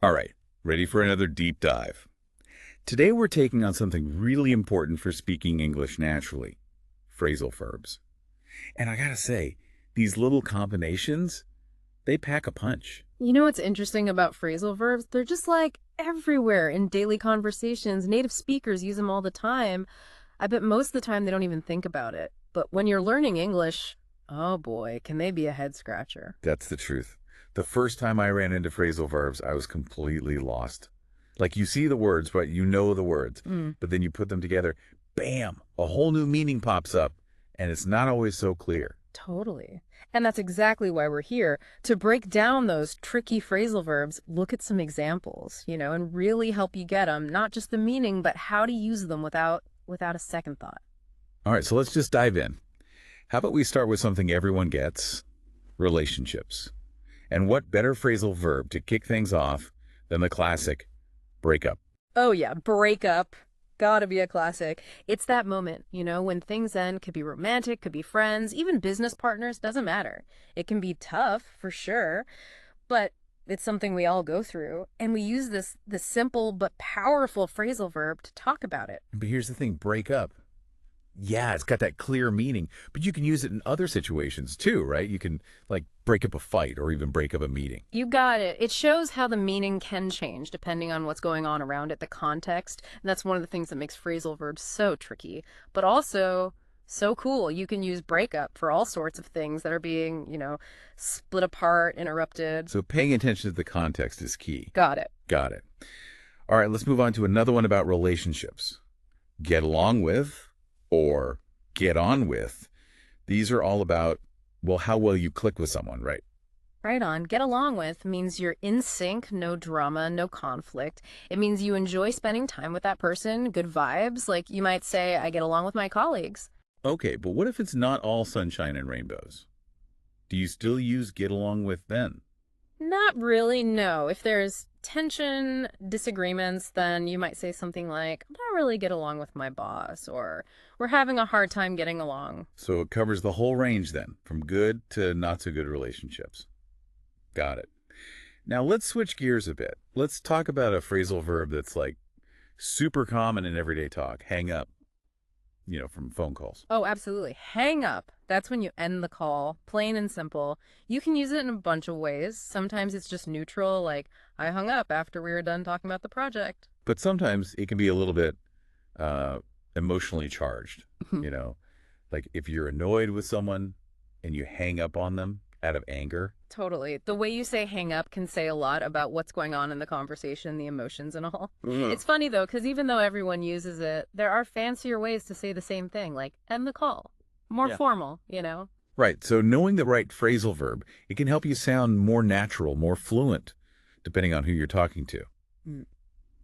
All right, ready for another deep dive. Today we're taking on something really important for speaking English naturally, phrasal verbs. And I gotta say, these little combinations, they pack a punch. You know what's interesting about phrasal verbs? They're just like everywhere in daily conversations. Native speakers use them all the time. I bet most of the time they don't even think about it. But when you're learning English, oh boy, can they be a head scratcher. That's the truth. The first time I ran into phrasal verbs, I was completely lost. Like you see the words, but you know the words, but then you put them together, bam, a whole new meaning pops up, and it's not always so clear. Totally. And that's exactly why we're here, to break down those tricky phrasal verbs, look at some examples, and really help you get them, not just the meaning, but how to use them without a second thought. All right, so let's just dive in. How about we start with something everyone gets, relationships. And what better phrasal verb to kick things off than the classic break up? Oh yeah, break up. Gotta be a classic. It's that moment, when things end. Could be romantic, could be friends, even business partners, doesn't matter. It can be tough, for sure, but it's something we all go through. And we use this simple but powerful phrasal verb to talk about it. But here's the thing, break up. Yeah, it's got that clear meaning, but you can use it in other situations too, right? You can like break up a fight or even break up a meeting. You got it. It shows how the meaning can change depending on what's going on around it, the context. And that's one of the things that makes phrasal verbs so tricky, but also so cool. You can use breakup for all sorts of things that are being, split apart, interrupted. So paying attention to the context is key. Got it. Got it. All right, let's move on to another one about relationships. Get along with or get on with. These are all about, well, how well you click with someone, right? Right on. Get along with means you're in sync, no drama, no conflict. It means you enjoy spending time with that person, good vibes. Like you might say, I get along with my colleagues. Okay, but what if it's not all sunshine and rainbows? Do you still use get along with then? Not really, no. If there's tension, disagreements, then you might say something like, I don't really get along with my boss, or we're having a hard time getting along. So it covers the whole range then, from good to not so good relationships. Got it. Now let's switch gears a bit. Let's talk about a phrasal verb that's like super common in everyday talk, hang up, from phone calls. Oh, absolutely. Hang up. That's when you end the call, plain and simple. You can use it in a bunch of ways. Sometimes it's just neutral, like, I hung up after we were done talking about the project. But sometimes it can be a little bit emotionally charged, like if you're annoyed with someone and you hang up on them out of anger. Totally. The way you say hang up can say a lot about what's going on in the conversation, the emotions and all. It's funny, though, because even though everyone uses it, there are fancier ways to say the same thing, like end the call. More formal, Right. So knowing the right phrasal verb, it can help you sound more natural, more fluent, depending on who you're talking to.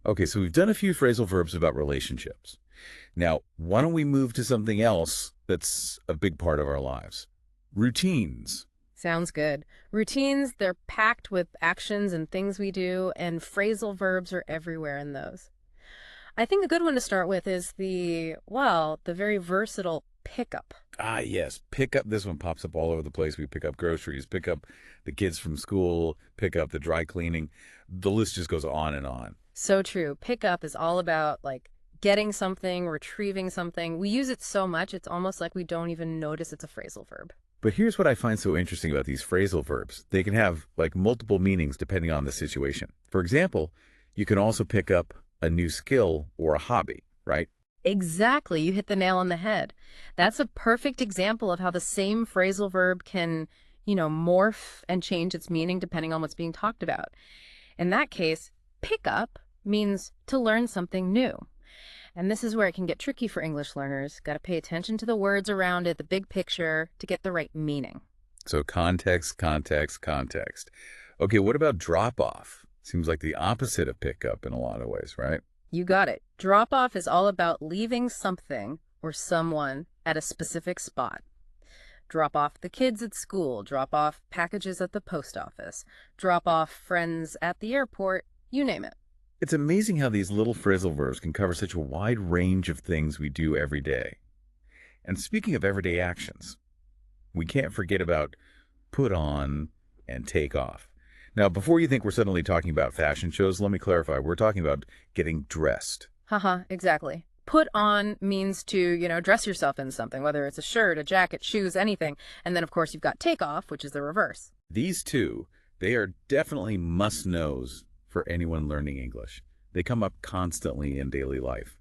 Okay, so we've done a few phrasal verbs about relationships. Now, why don't we move to something else that's a big part of our lives? Routines. Sounds good. Routines, they're packed with actions and things we do, and phrasal verbs are everywhere in those. I think a good one to start with is the very versatile pickup. Ah, yes. Pick up. This one pops up all over the place. We pick up groceries, pick up the kids from school, pick up the dry cleaning. The list just goes on and on. So true. Pick up is all about like getting something, retrieving something. We use it so much, it's almost like we don't even notice it's a phrasal verb. But here's what I find so interesting about these phrasal verbs. They can have like multiple meanings depending on the situation. For example, you can also pick up a new skill or a hobby, right? Exactly. You hit the nail on the head. That's a perfect example of how the same phrasal verb can, morph and change its meaning depending on what's being talked about. In that case, pick up means to learn something new. And this is where it can get tricky for English learners. Got to pay attention to the words around it, the big picture, to get the right meaning. So context, context, context. Okay, what about drop off? Seems like the opposite of pick up in a lot of ways, right? You got it. Drop off is all about leaving something or someone at a specific spot. Drop off the kids at school, drop off packages at the post office, drop off friends at the airport, you name it. It's amazing how these little phrasal verbs can cover such a wide range of things we do every day. And speaking of everyday actions, we can't forget about put on and take off. Now, before you think we're suddenly talking about fashion shows, let me clarify. We're talking about getting dressed. Haha, exactly. Put on means to, dress yourself in something, whether it's a shirt, a jacket, shoes, anything. And then, of course, you've got take off, which is the reverse. These two, they are definitely must-knows for anyone learning English. They come up constantly in daily life.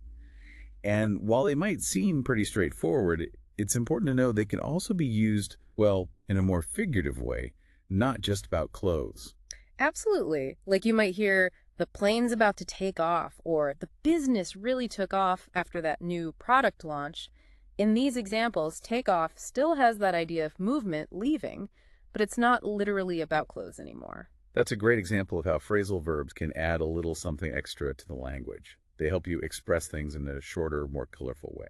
And while they might seem pretty straightforward, it's important to know they can also be used, well, in a more figurative way, not just about clothes. Absolutely. Like you might hear, the plane's about to take off, or the business really took off after that new product launch. In these examples, take off still has that idea of movement, leaving, but it's not literally about clothes anymore. That's a great example of how phrasal verbs can add a little something extra to the language. They help you express things in a shorter, more colorful way.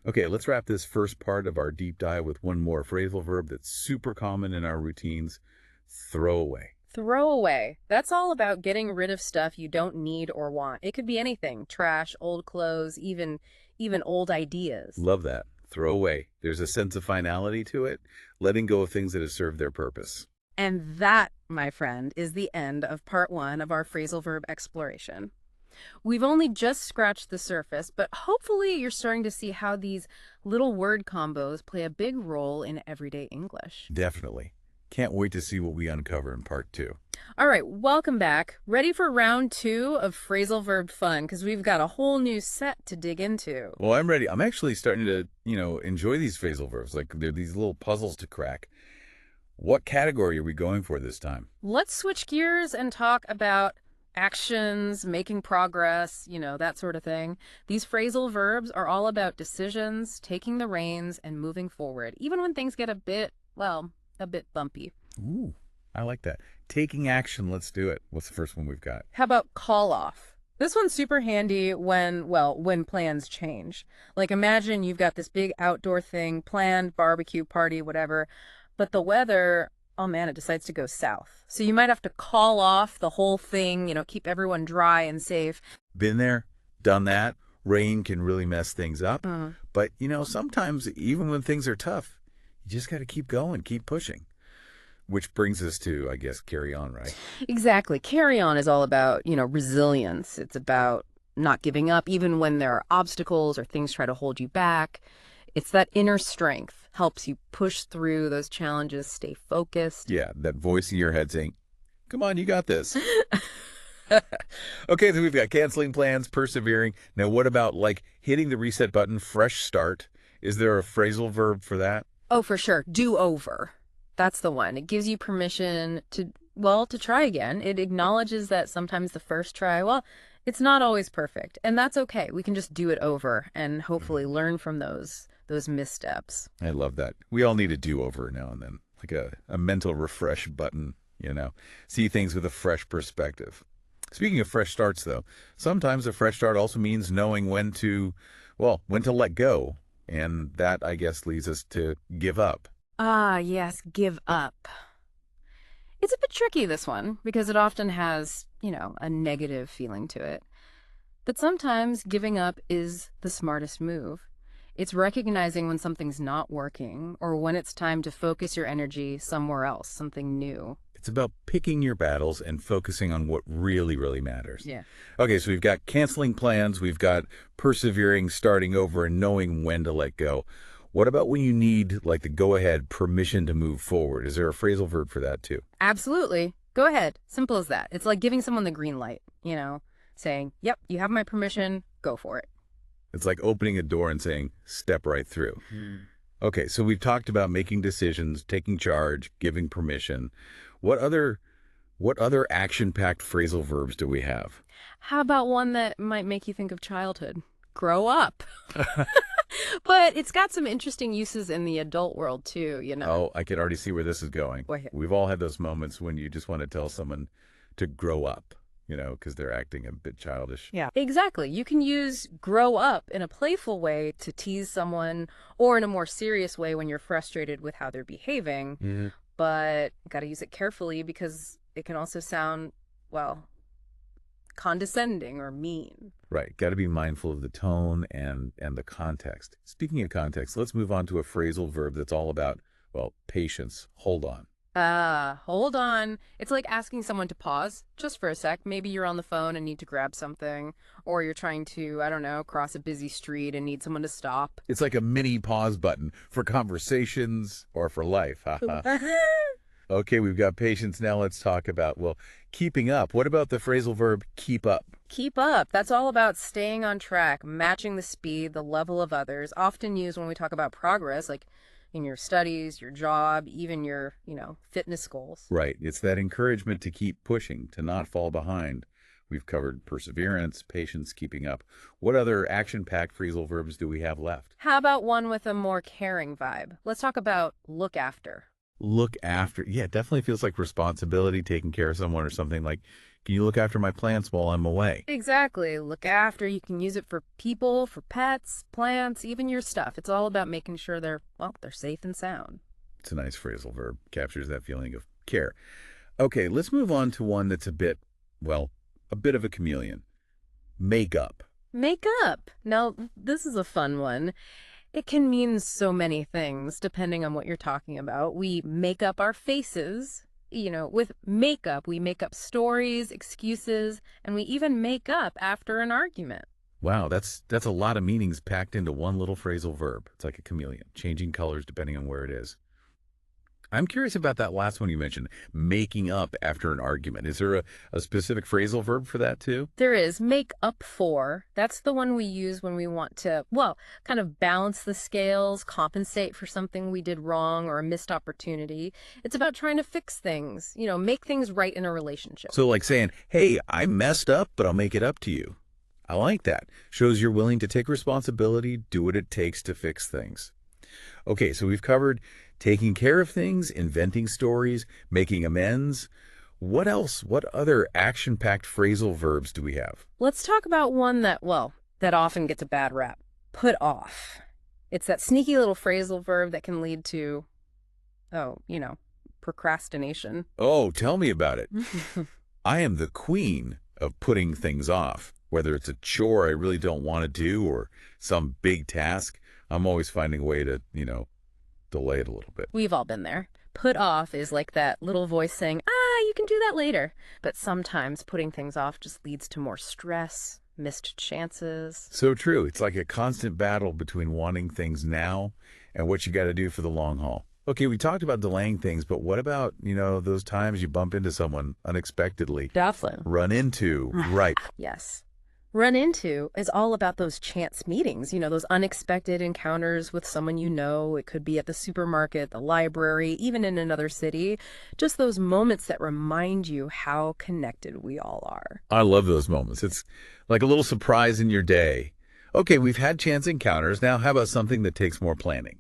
Okay, let's wrap this first part of our deep dive with one more phrasal verb that's super common in our routines: throw away. Throw away. That's all about getting rid of stuff you don't need or want. It could be anything: trash, old clothes, even old ideas. Love that. Throw away. There's a sense of finality to it, letting go of things that have served their purpose. And that, my friend, is the end of part 1 of our phrasal verb exploration. We've only just scratched the surface, but hopefully you're starting to see how these little word combos play a big role in everyday English. Definitely. Can't wait to see what we uncover in part 2. All right, welcome back. Ready for round 2 of phrasal verb fun, because we've got a whole new set to dig into. Well, I'm ready. I'm actually starting to, enjoy these phrasal verbs. Like, they're these little puzzles to crack. What category are we going for this time? Let's switch gears and talk about actions, making progress, that sort of thing. These phrasal verbs are all about decisions, taking the reins, and moving forward, even when things get a bit bumpy. Ooh, I like that. Taking action, let's do it. What's the first one we've got? How about call off? This one's super handy when plans change. Like, imagine you've got this big outdoor thing planned, barbecue, party, whatever, but the weather, oh man, it decides to go south. So you might have to call off the whole thing, keep everyone dry and safe. Been there, done that. Rain can really mess things up. But, sometimes even when things are tough, you just got to keep going, keep pushing. Which brings us to, I guess, carry on, right? Exactly. Carry on is all about, resilience. It's about not giving up even when there are obstacles or things try to hold you back. It's that inner strength helps you push through those challenges, stay focused. Yeah, that voice in your head saying, come on, you got this. Okay, so we've got canceling plans, persevering. Now, what about hitting the reset button, fresh start? Is there a phrasal verb for that? Oh, for sure. Do over. That's the one. It gives you permission to try again. It acknowledges that sometimes the first try, it's not always perfect. And that's okay. We can just do it over and hopefully learn from those missteps. I love that. We all need a do-over now and then, like a mental refresh button, see things with a fresh perspective. Speaking of fresh starts, though, sometimes a fresh start also means knowing when to let go. And that, I guess, leads us to give up. Ah, yes, give up. It's a bit tricky, this one, because it often has, a negative feeling to it. But sometimes giving up is the smartest move. It's recognizing when something's not working or when it's time to focus your energy somewhere else, something new. It's about picking your battles and focusing on what really, really matters. Yeah. Okay, so we've got canceling plans, we've got persevering, starting over, and knowing when to let go. What about when you need, the go-ahead, permission to move forward? Is there a phrasal verb for that, too? Absolutely. Go ahead. Simple as that. It's like giving someone the green light, saying, yep, you have my permission, go for it. It's like opening a door and saying, step right through. Okay, so we've talked about making decisions, taking charge, giving permission. What other action-packed phrasal verbs do we have? How about one that might make you think of childhood? Grow up. But it's got some interesting uses in the adult world, too, Oh, I can already see where this is going. We've all had those moments when you just want to tell someone to grow up, because they're acting a bit childish. Yeah, exactly. You can use grow up in a playful way to tease someone or in a more serious way when you're frustrated with how they're behaving. Mm-hmm. But got to use it carefully because it can also sound, condescending or mean. Right. Got to be mindful of the tone and the context. Speaking of context, let's move on to a phrasal verb that's all about, patience. Hold on. Hold on. It's like asking someone to pause just for a sec. Maybe you're on the phone and need to grab something, or you're trying to, I don't know, cross a busy street and need someone to stop. It's like a mini pause button for conversations or for life. Okay, we've got patience. Now let's talk about, well, keeping up. What about the phrasal verb keep up? Keep up. That's all about staying on track, matching the speed, the level of others, often used when we talk about progress, like in your studies, your job, even your, fitness goals. Right. It's that encouragement to keep pushing, to not fall behind. We've covered perseverance, patience, keeping up. What other action-packed phrasal verbs do we have left? How about one with a more caring vibe? Let's talk about look after. Look after. Yeah, it definitely feels like responsibility, taking care of someone or something like, can you look after my plants while I'm away? Exactly. Look after. You can use it for people, for pets, plants, even your stuff. It's all about making sure they're safe and sound. It's a nice phrasal verb. Captures that feeling of care. Okay, let's move on to one that's a bit of a chameleon. Make up. Make up. Now, this is a fun one. It can mean so many things depending on what you're talking about. We make up our faces. With makeup, we make up stories, excuses, and we even make up after an argument. Wow, that's a lot of meanings packed into one little phrasal verb. It's like a chameleon, changing colors depending on where it is. I'm curious about that last one you mentioned, making up after an argument. Is there a specific phrasal verb for that too? There is. Make up for. That's the one we use when we want to, kind of balance the scales, compensate for something we did wrong or a missed opportunity. It's about trying to fix things, make things right in a relationship. So like saying, hey, I messed up, but I'll make it up to you. I like that. Shows you're willing to take responsibility, do what it takes to fix things. Okay, so we've covered taking care of things, inventing stories, making amends. What else? What other action-packed phrasal verbs do we have? Let's talk about one that often gets a bad rap. Put off. It's that sneaky little phrasal verb that can lead to, procrastination. Oh, tell me about it. I am the queen of putting things off. Whether it's a chore I really don't want to do or some big task, I'm always finding a way to, delay it a little bit. We've all been there. Put off is like that little voice saying, you can do that later. But sometimes putting things off just leads to more stress, missed chances. So true. It's like a constant battle between wanting things now and what you got to do for the long haul. Okay, we talked about delaying things, but what about, those times you bump into someone unexpectedly? Definitely. Run into, right. Yes. Run into is all about those chance meetings, those unexpected encounters with someone It could be at the supermarket, the library, even in another city. Just those moments that remind you how connected we all are. I love those moments. It's like a little surprise in your day. Okay, we've had chance encounters. Now, how about something that takes more planning?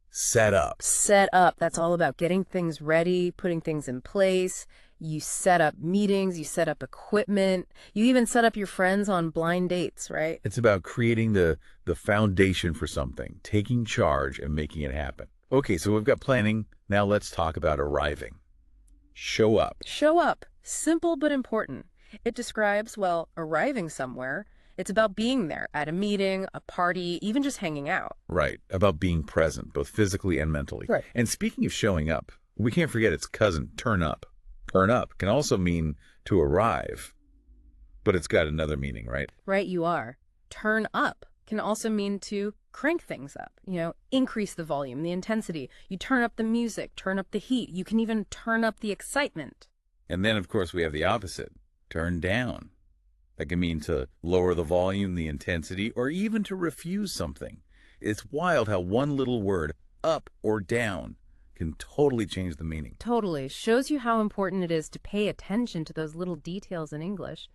Set up. Set up. That's all about getting things ready, putting things in place. You set up meetings, you set up equipment, you even set up your friends on blind dates, right? It's about creating the foundation for something, taking charge and making it happen. Okay, so we've got planning. Now let's talk about arriving. Show up. Show up. Simple but important. It describes, arriving somewhere. It's about being there at a meeting, a party, even just hanging out. Right. About being present, both physically and mentally. Right. And speaking of showing up, we can't forget its cousin, turn up. Turn up can also mean to arrive, but it's got another meaning, right? Right, you are. Turn up can also mean to crank things up, increase the volume, the intensity. You turn up the music, turn up the heat. You can even turn up the excitement. And then, of course, we have the opposite, turn down. That can mean to lower the volume, the intensity, or even to refuse something. It's wild how one little word, up or down, can totally change the meaning. Totally. Shows you how important it is to pay attention to those little details in English.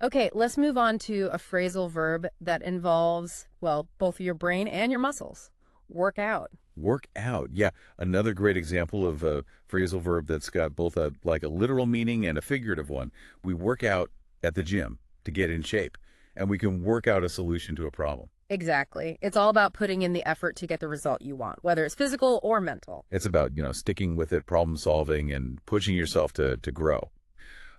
Okay, let's move on to a phrasal verb that involves, both your brain and your muscles. Work out. Work out. Yeah, another great example of a phrasal verb that's got both a literal meaning and a figurative one. We work out at the gym to get in shape, and we can work out a solution to a problem. Exactly. It's all about putting in the effort to get the result you want, whether it's physical or mental. It's about, sticking with it, problem solving, and pushing yourself to grow.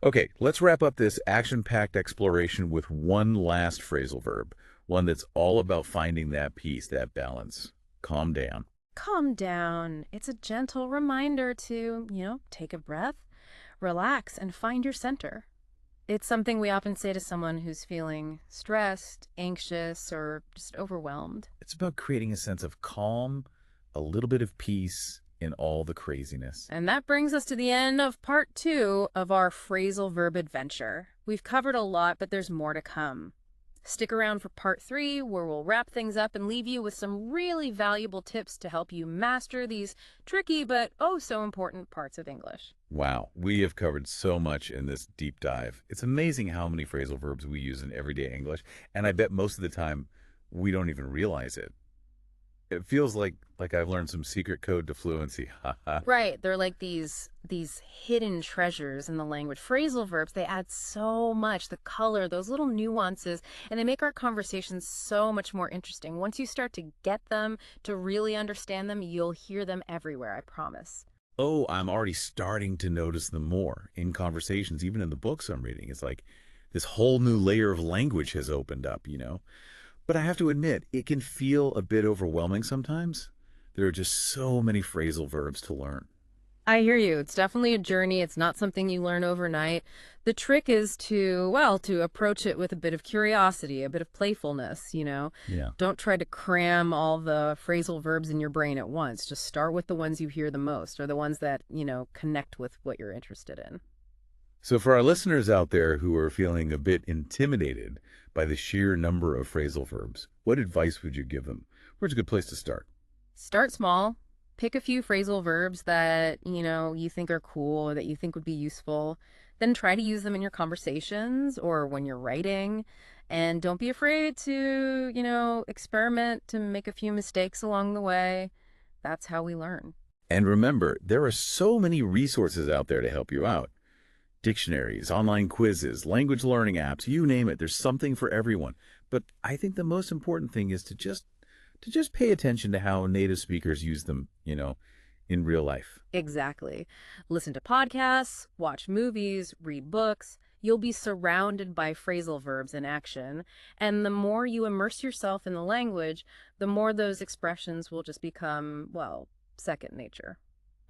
Okay, let's wrap up this action-packed exploration with one last phrasal verb, one that's all about finding that peace, that balance. Calm down. calm down. It's a gentle reminder to, take a breath, relax, and find your center. It's something we often say to someone who's feeling stressed, anxious, or just overwhelmed. It's about creating a sense of calm, a little bit of peace in all the craziness. And that brings us to the end of part 2 of our phrasal verb adventure. We've covered a lot, but there's more to come. Stick around for part 3, where we'll wrap things up and leave you with some really valuable tips to help you master these tricky but oh so important parts of English. Wow, we have covered so much in this deep dive. It's amazing how many phrasal verbs we use in everyday English, and I bet most of the time we don't even realize it. It feels like I've learned some secret code to fluency. Right, they're like these hidden treasures in the language. Phrasal verbs, they add so much, the color, those little nuances, and they make our conversations so much more interesting. Once you start to get them, to really understand them, you'll hear them everywhere, I promise. Oh, I'm already starting to notice them more in conversations, even in the books I'm reading. It's like this whole new layer of language has opened up, But I have to admit, it can feel a bit overwhelming sometimes. There are just so many phrasal verbs to learn. I hear you. It's definitely a journey. It's not something you learn overnight. The trick is to approach it with a bit of curiosity, a bit of playfulness, Yeah. Don't try to cram all the phrasal verbs in your brain at once. Just start with the ones you hear the most, or the ones that, connect with what you're interested in. So for our listeners out there who are feeling a bit intimidated by the sheer number of phrasal verbs, what advice would you give them? Where's a good place to start? Start small. Pick a few phrasal verbs that, you think are cool or that you think would be useful. Then try to use them in your conversations or when you're writing. And don't be afraid to, experiment, to make a few mistakes along the way. That's how we learn. And remember, there are so many resources out there to help you out. Dictionaries, online quizzes, language learning apps, you name it. There's something for everyone. But I think the most important thing is to just pay attention to how native speakers use them, in real life. Exactly. Listen to podcasts, watch movies, read books. You'll be surrounded by phrasal verbs in action. And the more you immerse yourself in the language, the more those expressions will just become, second nature.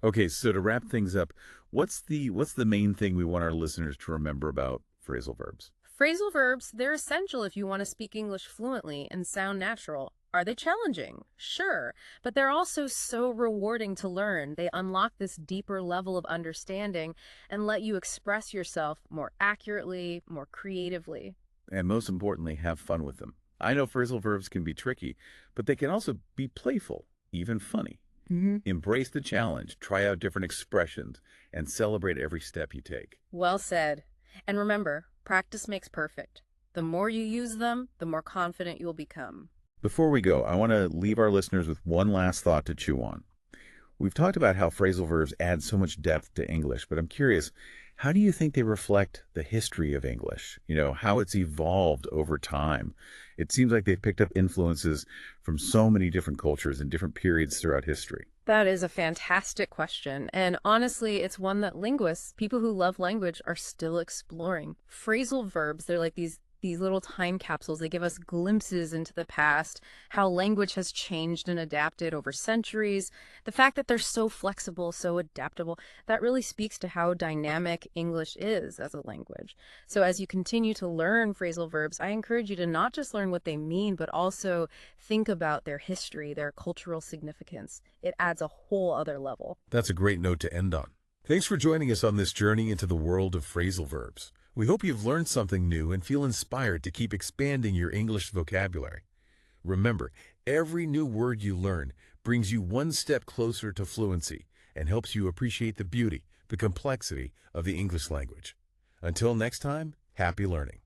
Okay, so to wrap things up, what's the main thing we want our listeners to remember about phrasal verbs? Phrasal verbs, they're essential if you want to speak English fluently and sound natural. Are they challenging? Sure, but they're also so rewarding to learn. They unlock this deeper level of understanding and let you express yourself more accurately, more creatively. And most importantly, have fun with them. I know phrasal verbs can be tricky, but they can also be playful, even funny. Mm-hmm. Embrace the challenge, try out different expressions, and celebrate every step you take. Well said. And remember, practice makes perfect. The more you use them, the more confident you'll become. Before we go, I want to leave our listeners with one last thought to chew on. We've talked about how phrasal verbs add so much depth to English, but I'm curious, how do you think they reflect the history of English? How it's evolved over time. It seems like they've picked up influences from so many different cultures and different periods throughout history. That is a fantastic question. And honestly, it's one that linguists, people who love language, are still exploring. Phrasal verbs, they're like these little time capsules. They give us glimpses into the past, how language has changed and adapted over centuries. The fact that they're so flexible, so adaptable, that really speaks to how dynamic English is as a language. So as you continue to learn phrasal verbs, I encourage you to not just learn what they mean, but also think about their history, their cultural significance. It adds a whole other level. That's a great note to end on. Thanks for joining us on this journey into the world of phrasal verbs. We hope you've learned something new and feel inspired to keep expanding your English vocabulary. Remember, every new word you learn brings you one step closer to fluency and helps you appreciate the beauty, the complexity of the English language. Until next time, happy learning.